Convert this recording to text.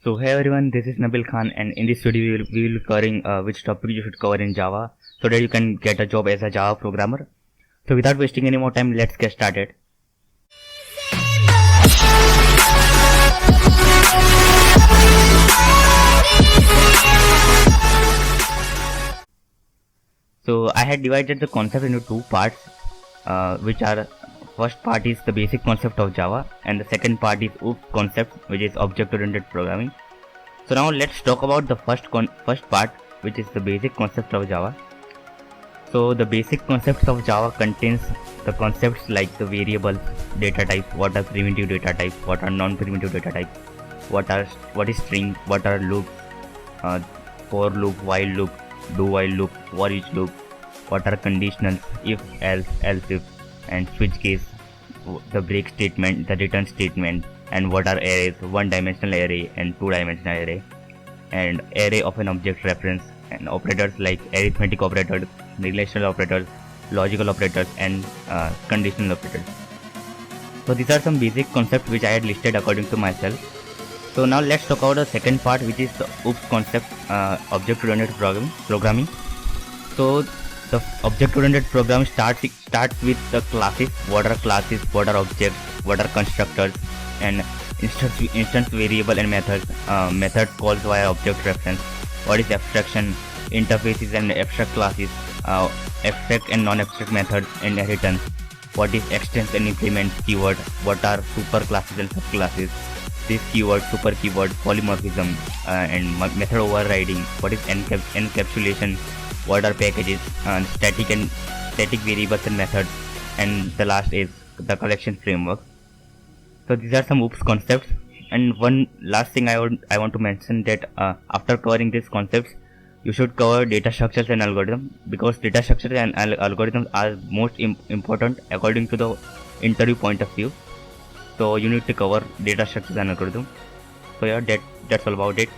So hey everyone, this is Nabil Khan, and in this video we will be covering which topic you should cover in Java so that you can get a job as a Java programmer. So without wasting any more time, let's get started. So I had divided the concept into two parts, which are first part is the basic concept of Java, and the second part is OOPS concept, which is object-oriented programming. So now let's talk about the first part, which is the basic concept of Java. So the basic concepts of Java contains the concepts like the variables, data type, what are primitive data type, what are non-primitive data type, what is string, what are loops, for loop, while loop, do while loop, for each loop, what are conditionals, if, else if, and switch case, the break statement, the return statement, and what are arrays, one-dimensional array and two-dimensional array, and array of an object reference, and operators like arithmetic operators, relational operators, logical operators, and conditional operators. So these are some basic concepts which I had listed according to myself. So now let's talk about the second part, which is the OOPS concept, object-oriented programming. So the object-oriented programming starts with the classes. What are classes? What are objects? What are constructors? And instance variable and methods. Method calls via object reference. What is abstraction? Interfaces and abstract classes. Abstract and non-abstract methods and inheritance. What is extends and implements keyword? What are superclasses and subclasses? This keyword, super keyword, polymorphism, and method overriding. What is encapsulation? What are packages? Static variables and methods. And the last is the collection framework. So these are some OOPS concepts. And one last thing I want to mention that after covering these concepts, you should cover data structures and algorithms, because data structures and algorithms are most important according to the interview point of view. So you need to cover data structures and algorithms. So yeah, that's all about it.